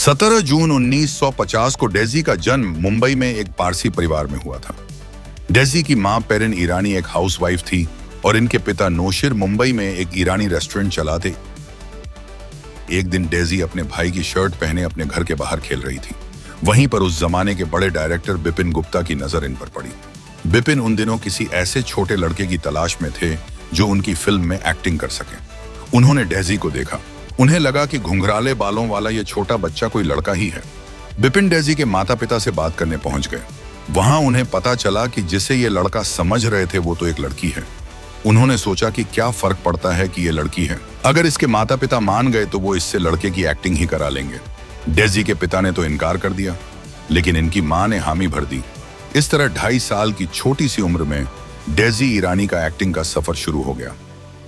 17 जून 1950 को डेजी का जन्म मुंबई में एक पारसी परिवार में हुआ था। डेजी की मां पेरिन ईरानी एक हाउसवाइफ थी और इनके पिता नौशिर मुंबई में एक ईरानी रेस्टोरेंट चलाते। एक दिन डेजी अपने भाई की शर्ट पहने अपने घर के बाहर खेल रही थी। वहीं पर उस जमाने के बड़े डायरेक्टर बिपिन गुप्ता की नजर इन पर पड़ी। बिपिन उन दिनों किसी ऐसे छोटे लड़के की तलाश में थे जो उनकी फिल्म में एक्टिंग कर सके। उन्होंने डेजी को देखा। उन्हें लगा कि घुंघराले बालों वाला ये छोटा बच्चा कोई लड़का ही है। बिपिन डेजी के माता पिता से बात करने पहुंच गए। वहां उन्हें पता चला कि जिसे ये लड़का समझ रहे थे वो तो एक लड़की है। उन्होंने सोचा कि क्या फर्क पड़ता है कि ये लड़की है, अगर इसके माता पिता मान गए तो वो इससे लड़के की एक्टिंग ही करा लेंगे। डेजी के पिता ने तो इनकार कर दिया, लेकिन इनकी मां ने हामी भर दी। इस तरह 2.5 साल की छोटी सी उम्र में डेजी ईरानी का एक्टिंग का सफर शुरू हो गया।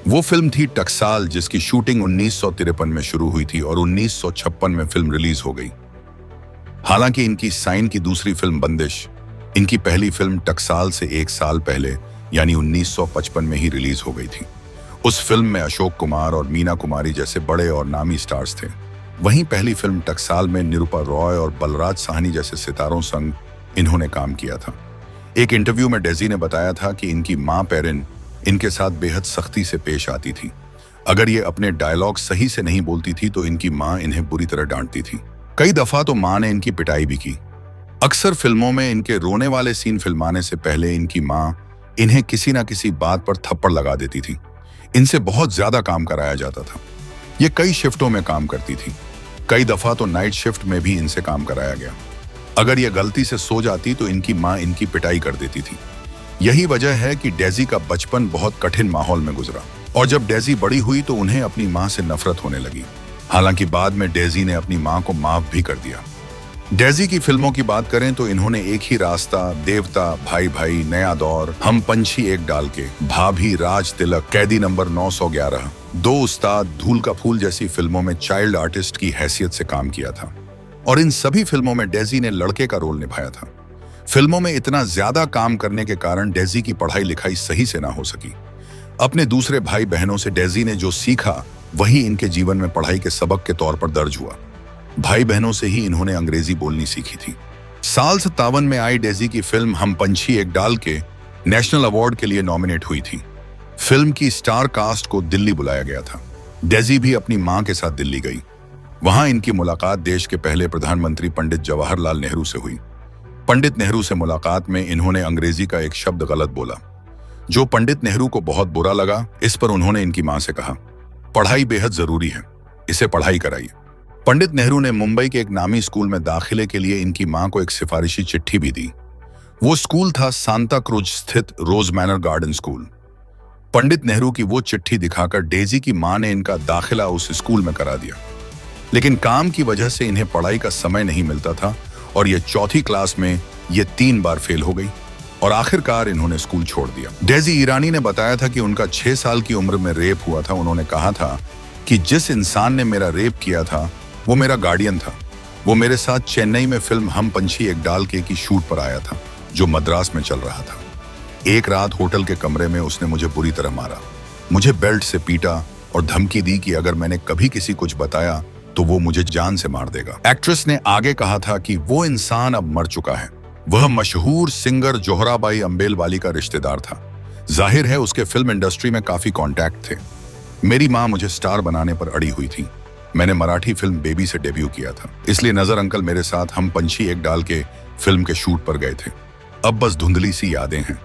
वो फिल्म थी टकसाल, जिसकी शूटिंग 1953 में शुरू हुई थी और 1956 में फिल्म रिलीज हो गई। हालांकि इनकी साइन की दूसरी फिल्म बंदिश इनकी पहली फिल्म टकसाल से 1 साल पहले यानी 1955 में ही रिलीज हो गई थी। उस फिल्म में अशोक कुमार और मीना कुमारी जैसे बड़े और नामी स्टार्स थे। वहीं पहली फिल्म टकसाल में निरूपा रॉय और बलराज साहनी जैसे सितारों संग इन्होंने काम किया था। एक इंटरव्यू में डेजी ने बताया था कि इनकी मां पेरिन इनके साथ बेहद सख्ती से पेश आती थी। अगर ये अपने डायलॉग सही से नहीं बोलती थी तो इनकी मां इन्हें बुरी तरह डांटती थी। कई दफा तो मां ने इनकी पिटाई भी की। अक्सर फिल्मों में इनके रोने वाले सीन फिल्माने से पहले इनकी मां इन्हें किसी ना किसी बात पर थप्पड़ लगा देती थी। इनसे बहुत ज्यादा काम कराया जाता था। ये कई शिफ्टों में काम करती थी। कई दफा तो नाइट शिफ्ट में भी इनसे काम कराया गया। अगर ये गलती से सो जाती तो इनकी मां इनकी पिटाई कर देती थी। यही वजह है कि डेजी का बचपन बहुत कठिन माहौल में गुजरा और जब डेजी बड़ी हुई तो उन्हें अपनी मां से नफरत होने लगी। हालांकि बाद में डेजी ने अपनी मां को माफ भी कर दिया। डेजी की फिल्मों की बात करें तो इन्होंने एक ही रास्ता, देवता, भाई भाई, नया दौर, हम पंछी एक डाल के, भाभी, राज तिलक, कैदी नंबर 911, 2 उस्ताद, धूल का फूल जैसी फिल्मों में चाइल्ड आर्टिस्ट की हैसियत से काम किया था और इन सभी फिल्मों में डेजी ने लड़के का रोल निभाया था। फिल्मों में इतना ज्यादा काम करने के कारण डेजी की पढ़ाई लिखाई सही से ना हो सकी। अपने दूसरे भाई बहनों से डेजी ने जो सीखा वही इनके जीवन में पढ़ाई के सबक के तौर पर दर्ज हुआ। भाई बहनों से ही इन्होंने अंग्रेजी बोलनी सीखी थी। साल 57 में आई डेजी की फिल्म हम पंछी एक डाल के नेशनल अवार्ड के लिए नॉमिनेट हुई थी। फिल्म की स्टार कास्ट को दिल्ली बुलाया गया था। डेजी भी अपनी मां के साथ दिल्ली गई। वहां इनकी मुलाकात देश के पहले प्रधानमंत्री पंडित जवाहरलाल नेहरू से हुई। पंडित नेहरू से मुलाकात में इन्होंने अंग्रेजी का एक शब्द गलत बोला, जो पंडित नेहरू को बहुत बुरा लगा। इस पर उन्होंने इनकी मां से कहा, पढ़ाई बेहद जरूरी है, इसे पढ़ाई कराइए। पंडित नेहरू ने मुंबई के एक नामी स्कूल में दाखिले के लिए इनकी मां को एक सिफारिशी चिट्ठी भी दी। वो स्कूल था सांता क्रूज स्थित रोज manner garden school. Pandit Nehru की वो चिट्ठी दिखाकर डेजी की मां ने इनका दाखिला उस स्कूल में करा दिया। लेकिन काम की वजह से इन्हें पढ़ाई का समय नहीं मिलता था और ये 4th क्लास में ये 3 बार फेल हो गई और आखिरकार इन्होंने स्कूल छोड़ दिया। डेजी ईरानी ने बताया था कि उनका 6 साल की उम्र में रेप हुआ था। उन्होंने कहा था कि जिस इंसान ने मेरा रेप किया था वो मेरा गार्डियन था। वो मेरे साथ चेन्नई में फिल्म हम पंछी एक डाल के की शूट पर आया था, जो मद्रास में चल रहा था। एक रात होटल के कमरे में उसने मुझे बुरी तरह मारा, मुझे बेल्ट से पीटा और धमकी दी कि अगर मैंने कभी किसी कुछ बताया तो वो मुझे जान से मार देगा। एक्ट्रेस ने आगे कहा था कि वो इंसान अब मर चुका है। वह मशहूर सिंगर जोहराबाई अंबेलवाली का रिश्तेदार था। जाहिर है उसके फिल्म इंडस्ट्री में काफी कॉन्टैक्ट थे। मेरी मां मुझे स्टार बनाने पर अड़ी हुई थी। मैंने मराठी फिल्म बेबी से डेब्यू किया था, इसलिए नजर अंकल मेरे साथ हम पंछी एक डाल के फिल्म के शूट पर गए थे। अब बस धुंधली सी यादें हैं,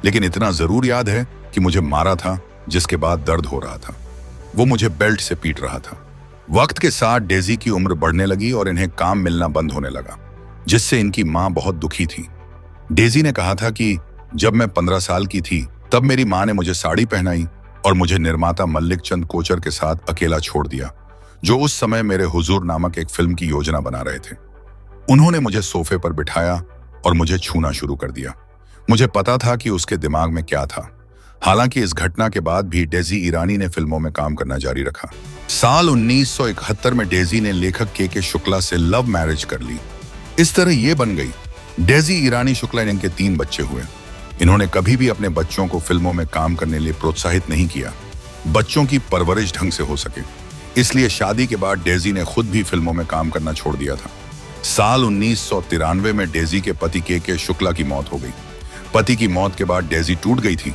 लेकिन इतना जरूर याद है कि मुझे मारा था, जिसके बाद दर्द हो रहा था। वो मुझे बेल्ट से पीट रहा था। वक्त के साथ डेजी की उम्र बढ़ने लगी और इन्हें काम मिलना बंद होने लगा, जिससे इनकी मां बहुत दुखी थी। डेजी ने कहा था कि जब मैं 15 साल की थी तब मेरी मां ने मुझे साड़ी पहनाई और मुझे निर्माता मल्लिक चंद कोचर के साथ अकेला छोड़ दिया, जो उस समय मेरे हुजूर नामक एक फिल्म की योजना बना रहे थे। उन्होंने मुझे सोफे पर बिठाया और मुझे छूना शुरू कर दिया। मुझे पता था कि उसके दिमाग में क्या था। हालांकि इस घटना के बाद भी डेजी ईरानी ने फिल्मों में काम करना जारी रखा। साल 1971 में डेजी ने लेखक के शुक्ला से लव मैरिज कर ली। इस तरह ये बन गई डेजी ईरानी शुक्ला। इनके 3 बच्चे हुए। इन्होंने कभी भी अपने बच्चों को फिल्मों में काम करने लिए प्रोत्साहित नहीं किया, बच्चों की परवरिश ढंग से हो सके। इसलिए शादी के बाद डेजी ने खुद भी फिल्मों में काम करना छोड़ दिया था। साल 1993 में डेजी के पति के शुक्ला की मौत हो गई। पति की मौत के बाद डेजी टूट गई थी।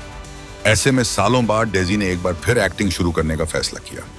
ऐसे में सालों बाद डेजी ने एक बार फिर एक्टिंग शुरू करने का फैसला किया।